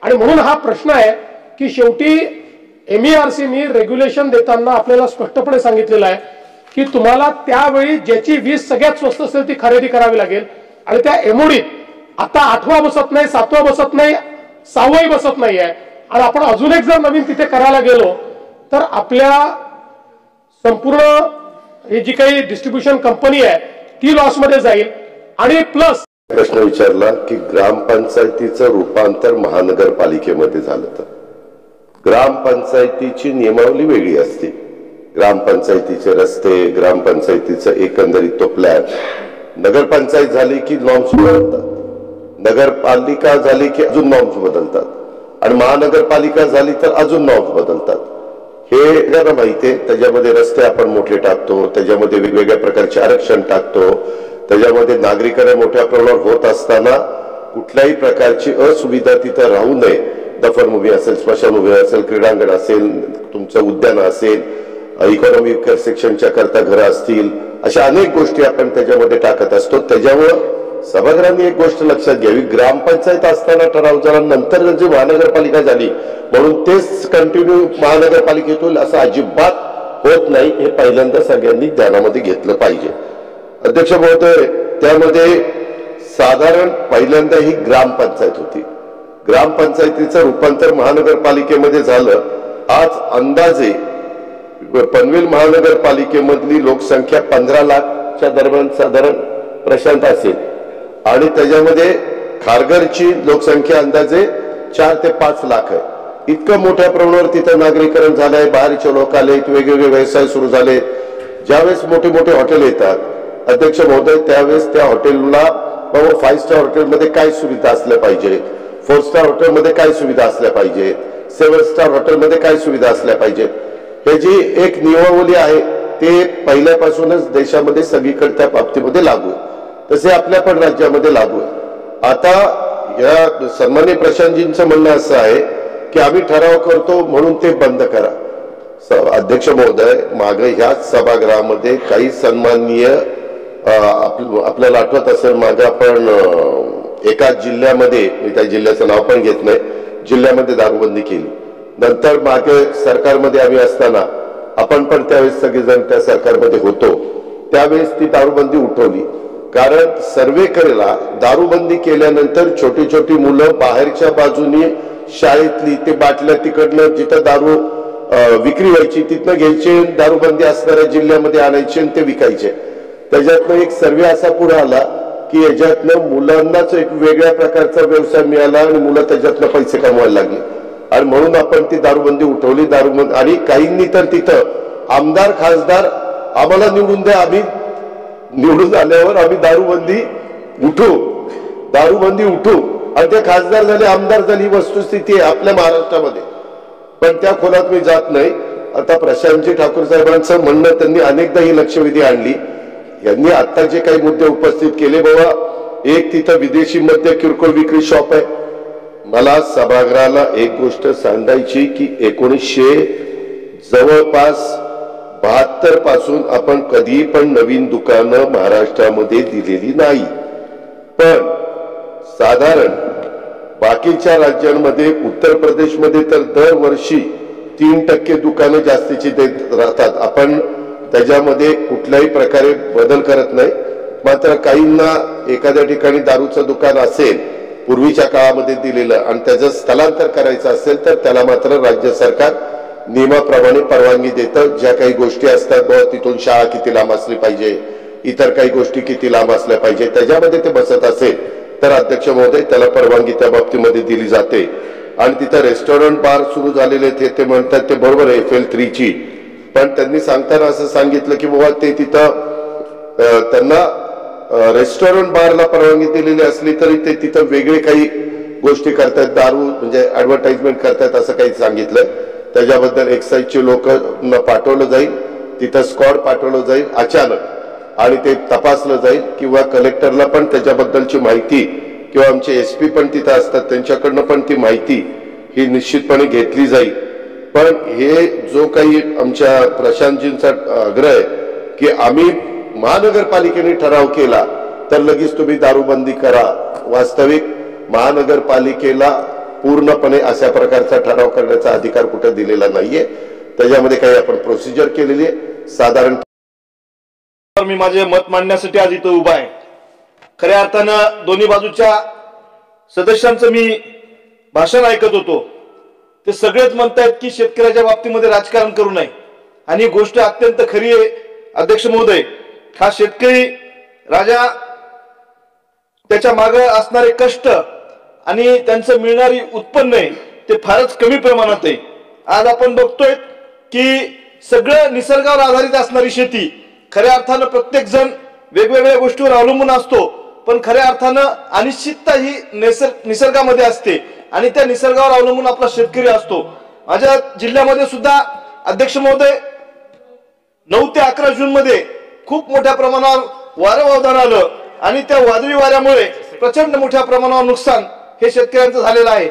आणि म्हणून हा प्रश्न आहे की शेवटी MERCनी रेग्युलेशन देताना आपल्याला स्पष्टपणे सांगितलेलं आहे की तुम्हाला त्यावेळी ज्याची वीज सगळ्यात स्वस्त असेल ती खरेदी करावी लागेल. आणि त्या एमओडीत आता 8वा बसत नाही, 7वा बसत नाही, 6वाही बसत नाही आहे. आणि आपण अजून एक जर नवीन तिथे करायला गेलो तर आपल्या संपूर्ण ही जी काही डिस्ट्रीब्युशन कंपनी आहे ती लॉस मध्ये जाईल. आणि प्लस प्रश्न विचारला की ग्रामपंचायतीचं रूपांतर महानगरपालिकेमध्ये झालं तर ग्रामपंचायतीची नियमावली वेगळी असते. ग्रामपंचायतीचे रस्ते, ग्रामपंचायतीचं एकंदरीत तो प्लॅन, नगरपंचायत झाली की नॉर्म्स बदलतात, नगरपालिका झाली की अजून नॉर्म्स बदलतात आणि महानगरपालिका झाली तर अजून नॉर्म्स बदलतात. हे आपल्याला माहिती आहे. त्याच्यामध्ये रस्ते आपण मोठे टाकतो, त्याच्यामध्ये वेगवेगळ्या प्रकारचे आरक्षण टाकतो, त्याच्यामध्ये नागरिकांना मोठ्या प्रमाणावर होत असताना कुठल्याही प्रकारची असुविधा तिथं राहू नये. दफनभूमी असेल, स्मशानभूमी असेल, क्रीडांगण असेल, तुमचं उद्यान असेल, इकॉनॉमिक सेक्शनच्या करता घरं असतील, अशा अनेक गोष्टी आपण त्याच्यामध्ये टाकत असतो. त्याच्यामुळं सभागृहांनी एक गोष्ट लक्षात घ्यावी, ग्रामपंचायत असताना ठराव झाला, नंतर जी महानगरपालिका झाली म्हणून तेच कंटिन्यू महानगरपालिकेत होईल असं अजिबात होत नाही. हे पहिल्यांदा सगळ्यांनी ध्यानामध्ये घेतलं पाहिजे. अध्यक्ष महोदय, त्यामध्ये साधारण पहिल्यांदा ही ग्रामपंचायत होती, ग्रामपंचायतीचं रूपांतर महानगरपालिकेमध्ये झालं. आज अंदाजे पनवेल महानगरपालिकेमधली लोकसंख्या 15 लाखच्या दरम्यान साधारण प्रशांत असेल आणि त्याच्यामध्ये खारघरची लोकसंख्या अंदाजे 4 ते 5 लाख आहे. इतकं मोठ्या प्रमाणावर तिथं नागरीकरण झालंय, बाहेरचे लोक आले, वेगवेगळे व्यवसाय सुरू झाले. ज्यावेळेस मोठे मोठे हॉटेल येतात अध्यक्ष महोदय, त्यावेळेस त्या हॉटेलला बाबा 5 स्टार हॉटेलमध्ये काय सुविधा असल्या पाहिजे, 4 स्टार हॉटेलमध्ये काय सुविधा असल्या पाहिजे, 7 स्टार हॉटेलमध्ये काय सुविधा असल्या पाहिजे, हे जी एक नियमावली आहे ते पहिल्यापासूनच देशामध्ये सगळीकडे त्या बाबतीमध्ये लागू आहे. तसे आपल्या पण राज्यामध्ये लागू आहे. आता या सन्माननीय प्रशांतजींचं म्हणणं असं आहे की आम्ही ठराव करतो म्हणून ते बंद करा. अध्यक्ष महोदय, मागे ह्याच सभागृहामध्ये काही सन्माननीय आपल्याला आठवत असेल, मागे आपण एकाच जिल्ह्यामध्ये, मी त्या जिल्ह्याचं नाव पण घेत नाही, जिल्ह्यामध्ये दारूबंदी केली. नंतर मागे सरकारमध्ये आम्ही असताना आपण पण त्यावेळेस सगळेजण त्या सरकारमध्ये होतो, त्यावेळेस ती दारूबंदी उठवली. कारण सर्वे करेला दारूबंदी केल्यानंतर छोटी छोटी मुलं बाहेरच्या बाजूने शाळेतली ते बाटल्या तिकडनं जिथं दारू विक्री व्हायची तिथनं घ्यायचे, दारूबंदी असणाऱ्या जिल्ह्यामध्ये आणायचे आणि ते विकायचे. त्याच्यातनं एक सर्वे असा पुढे आला की याच्यातनं मुलांनाच एक वेगळ्या प्रकारचा व्यवसाय मिळाला आणि मुलं त्याच्यातनं पैसे कमवायला लागले आणि म्हणून आपण ती दारूबंदी उठवली. दारूबंदी आणि काहींनी तर तिथं आमदार खासदार आम्हाला निवडून द्या, आम्ही निवडून आल्यावर आम्ही दारूबंदी उठू आणि ते खासदार झाले, आमदार झाली. वस्तुस्थिती आहे आपल्या महाराष्ट्रामध्ये, पण त्या खोलात मी जात नाही. आता प्रशांतजी ठाकूर साहेबांचं म्हणणं, त्यांनी अनेकदा ही लक्षवेधी आणली. यांनी आता जे काही मुद्दे उपस्थित केले, बाबा एक तिथं विदेशी मद्य किरकोळ विक्री शॉप आहे. मला सभागृहाला एक गोष्ट सांगायची की 1900 जवळपास 72 पासून आपण कधी पण नवीन दुकानं महाराष्ट्रामध्ये दिलेली नाही. पण साधारण बाकीच्या राज्यांमध्ये, उत्तर प्रदेशमध्ये तर दरवर्षी 3% दुकानं जास्तीची देत राहतात. आपण त्याच्यामध्ये कुठल्याही प्रकारे बदल करत नाही. मात्र काहींना एखाद्या ठिकाणी दारूचं दुकान असेल पूर्वीच्या काळामध्ये दिलेलं आणि त्याचं स्थलांतर करायचं असेल तर त्याला मात्र राज्य सरकार नियमाप्रमाणे परवानगी देतं. ज्या काही गोष्टी असतात, बाबा तिथून शाळा किती लांब असली पाहिजे, इतर काही गोष्टी किती लांब असल्या पाहिजे, त्याच्यामध्ये ते बसत असेल तर अध्यक्ष महोदय त्याला परवानगी त्या बाबतीमध्ये दिली जाते. आणि तिथं रेस्टॉरंट बार सुरू झालेले ते म्हणतात ते बरोबर आहे FL3ची, पण त्यांनी सांगताना असं सांगितलं की बाबा ते तिथं त्यांना रेस्टॉरंट बारला परवानगी दिलेली असली तरी ते तिथं वेगळे काही गोष्टी करतात, दारू म्हणजे ऍडव्हर्टाइजमेंट करतात असं काही सांगितलं. त्याच्याबद्दल एक्साईजचे लोकांना पाठवलं जाईल, तिथं स्क्वॉड पाठवलं जाईल अचानक आणि ते तपासलं जाईल किंवा कलेक्टरला पण त्याच्याबद्दलची माहिती किंवा आमचे SP पण तिथं असतात त्यांच्याकडनं पण ती माहिती ही निश्चितपणे घेतली जाईल. पण हे जो काही आमच्या प्रशांतजींचा आग्रह आहे की आम्ही महानगरपालिकेने ठराव केला तर लगेच तुम्ही दारूबंदी करा, वास्तविक महानगरपालिकेला पूर्णपणे अशा प्रकारचा ठराव करण्याचा अधिकार कुठे दिलेला नाहीये. त्याच्यामध्ये काही आपण प्रोसिजर केलेली आहे साधारण. मी माझे मत मांडण्यासाठी आज इथं उभा आहे. खऱ्या अर्थानं दोन्ही बाजूच्या सदस्यांचं मी भाषण ऐकत होतो. ते सगळेच म्हणतायत की शेतकऱ्याच्या बाबतीमध्ये राजकारण करू नये आणि ही गोष्ट अत्यंत खरी आहे. अध्यक्ष महोदय, हा शेतकरी राजा त्याच्या मागे असणारे कष्ट आणि त्यांचं मिळणारी उत्पन्न आहे ते फारच कमी प्रमाणात आहे. आज आपण बघतोय की सगळं निसर्गावर आधारित असणारी शेती, खऱ्या अर्थानं प्रत्येक जण वेगवेगळ्या गोष्टीवर अवलंबून असतो, पण खऱ्या अर्थानं अनिश्चितता ही निसर्गामध्ये असते आणि त्या निसर्गावर अवलंबून आपला शेतकरी असतो. माझ्या जिल्ह्यामध्ये सुद्धा अध्यक्ष महोदय 9 ते 11 जून मध्ये खूप मोठ्या प्रमाणावर वारं वावदान आलं आणि त्या वादळी वाऱ्यामुळे प्रचंड मोठ्या प्रमाणावर नुकसान हे शेतकऱ्यांचं झालेलं आहे.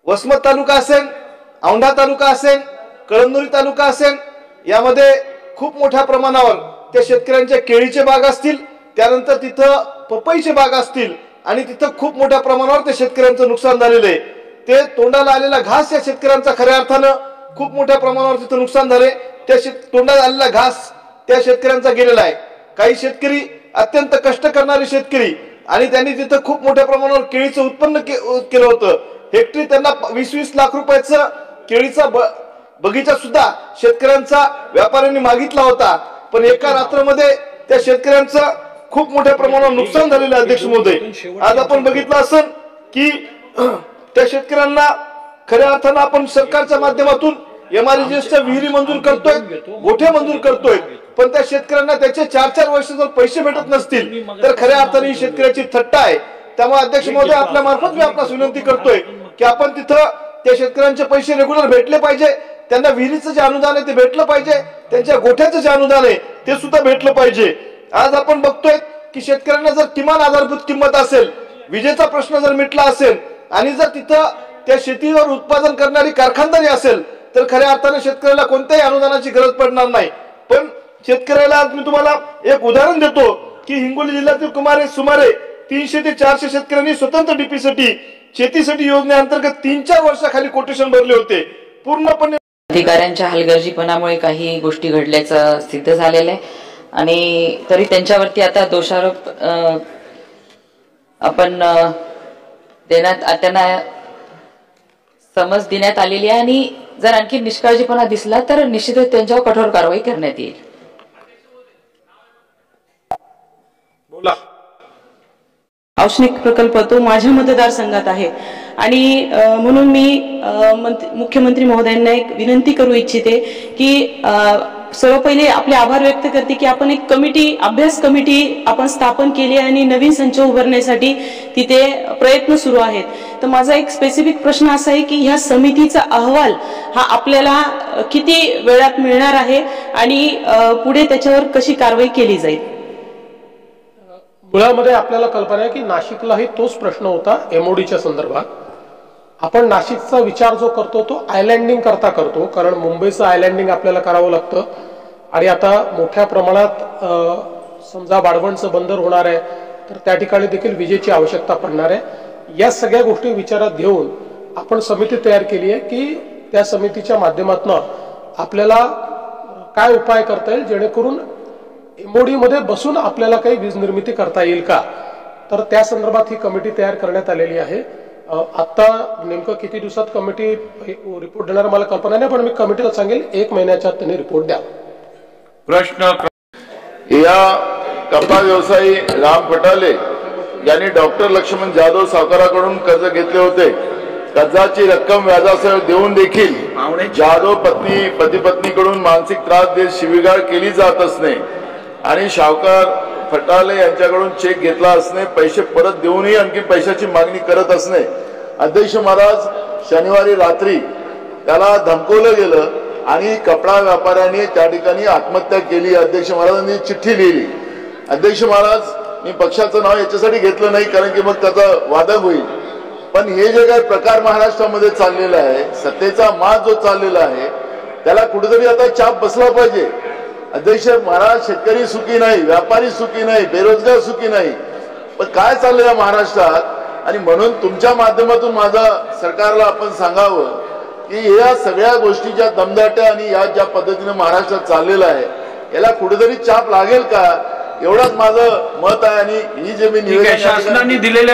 वसमत तालुका असेल, औंढा तालुका असेल, कळमनुरी तालुका असेल, यामध्ये खूप मोठ्या प्रमाणावर त्या शेतकऱ्यांच्या केळीचे बाग असतील, त्यानंतर तिथं पपईचे बाग असतील आणि तिथं खूप मोठ्या प्रमाणावर त्या शेतकऱ्यांचं नुकसान झालेलं आहे. ते तोंडाला आलेला घास या शेतकऱ्यांचा खऱ्या अर्थानं खूप मोठ्या प्रमाणावर तिथं नुकसान झाले. त्या तोंडाला आलेला घास त्या शेतकऱ्यांचा गेलेला आहे. काही शेतकरी अत्यंत कष्ट करणारे शेतकरी आणि त्यांनी तिथं खूप मोठ्या प्रमाणावर केळीचं उत्पन्न केलं होतं. हेक्टरी त्यांना 20-20 लाख रुपयाचं केळीचा बगीचा सुद्धा शेतकऱ्यांचा व्यापाऱ्यांनी मागितला होता, पण एका रात्रमध्ये त्या शेतकऱ्यांचं खूप मोठ्या प्रमाणावर नुकसान झालेलं आहे. अध्यक्ष महोदय, आज आपण बघितलं असेल की त्या शेतकऱ्यांना खऱ्या अर्थानं आपण सरकारच्या माध्यमातून MRGSच्या विहिरी मंजूर करतोय, गोठे मंजूर करतोय, पण त्या शेतकऱ्यांना त्याचे 4-4 वर्ष जर पैसे भेटत नसतील तर खऱ्या अर्थाने ही शेतकऱ्याची थट्टा आहे. त्यामुळे अध्यक्ष महोदय, आपल्या मार्फत मी आपणास विनंती करतोय की आपण तिथं त्या शेतकऱ्यांचे पैसे रेग्युलर भेटले पाहिजे, त्यांना विहिरीचं जे अनुदान आहे ते भेटलं पाहिजे, त्यांच्या गोठ्याचं जे अनुदान आहे ते सुद्धा भेटलं पाहिजे. आज आपण बघतोय की शेतकऱ्यांना जर किमान आधारभूत किंमत असेल, विजेचा प्रश्न जर मिटला असेल आणि जर तिथं त्या शेतीवर उत्पादन करणारी कारखानदारी असेल तर खऱ्या अर्थाने शेतकऱ्याला कोणत्याही अनुदानाची गरज पडणार नाही. पण शेतकऱ्याला आज मी तुम्हाला एक उदाहरण देतो की हिंगोली जिल्ह्यातील सुमारे 300 ते 400 शेतकऱ्यांनी स्वतंत्र डीपीसाठी शेतीसाठी योजनेअंतर्गत 3-4 वर्षाखाली कोटेशन भरले होते. पूर्णपणे अधिकाऱ्यांच्या हलगर्जीपणामुळे काही गोष्टी घडल्याचं सिद्ध झालेलं आहे आणि तरी त्यांच्यावरती आता दोषारोप आपण त्यांना समज देण्यात आलेली आहे आणि जर आणखी निष्काळजीपणा दिसला तर निश्चितच त्यांच्यावर कठोर कारवाई करण्यात येईल. औष्णिक प्रकल्प तो माझ्या मतदारसंघात आहे आणि म्हणून मी मुख्यमंत्री महोदयांना एक विनंती करू इच्छिते की सर्व पहिले आपले आभार व्यक्त करते की आपण एक अभ्यास कमिटी आपण स्थापन केली आणि नवीन संच उभारण्यासाठी तिथे प्रयत्न सुरू आहेत. तर माझा एक स्पेसिफिक प्रश्न असा आहे की ह्या समितीचा अहवाल हा आपल्याला किती वेळात मिळणार आहे आणि पुढे त्याच्यावर कशी कारवाई केली जाईल? मुळामध्ये आपल्याला कल्पना आहे की नाशिकलाही तोच प्रश्न होता MODच्या संदर्भात. आपण नाशिकचा विचार जो करतो तो आयलँडिंग करता करतो, कारण मुंबईचं आयलँडिंग आपल्याला करावं लागतं आणि आता मोठ्या प्रमाणात समजा वाढवणचं बंदर होणार आहे तर त्या ठिकाणी देखील विजेची आवश्यकता पडणार आहे. या सगळ्या गोष्टी विचारात घेऊन आपण समिती तयार केली आहे की त्या समितीच्या माध्यमातून आपल्याला काय उपाय करता येईल जेणेकरून MOD मध्ये बसून आपल्याला काही वीज निर्मिती करता येईल का, तर त्या संदर्भात ही कमिटी तयार करण्यात आलेली आहे. आता नेमकं किती दिवसात कमिटी रिपोर्ट देणार मला कल्पना नाही, पण मी कमिटीला सांगेल 1 महिन्याच्या आत त्यांनी रिपोर्ट द्या. प्रश्न या कपा व्यवसायी राम फटाले यांनी डॉक्टर लक्ष्मण जाधव सावकाराकडून कर्ज घेतले होते. कर्जाची रक्कम व्याजासह देऊन देखील जाधव पती पत्नीकडून मानसिक त्रास देत शिवीगाळ केली जात असणे आणि सावकार फटाले यांच्याकडून चेक घेतला असणे, पैसे परत देऊनही आणखी पैशाची मागणी करत असणे. अध्यक्ष महाराज, शनिवारी रात्री त्याला धमकवलं गेलं आणि कपडा व्यापाऱ्यांनी त्या ठिकाणी आत्महत्या केली. अध्यक्ष महाराजांनी चिठ्ठी लिहिली. अध्यक्ष महाराज, मी पक्षाचं नाव याच्यासाठी घेतलं नाही कारण की मग त्याचा वादक होईल, पण हे जे काही प्रकार महाराष्ट्रामध्ये चाललेला आहे, सत्तेचा माज जो चाललेला आहे, त्याला कुठेतरी आता चाप बसला पाहिजे. अध्यक्ष महाराज, शेतकरी सुखी नाही, व्यापारी सुखी नाही, बेरोजगार सुखी नाही, पण काय चाललंय या महाराष्ट्रात. आणि म्हणून तुमच्या माध्यमातून माझा सरकारला आपण सांगावं की या सगळ्या गोष्टीच्या दमदाट्या आणि या ज्या पद्धतीने महाराष्ट्रात चाललेला आहे याला कुठेतरी चाप लागेल का, एवढंच माझं मत आहे. आणि ही जे मी शासनाने दिलेल्या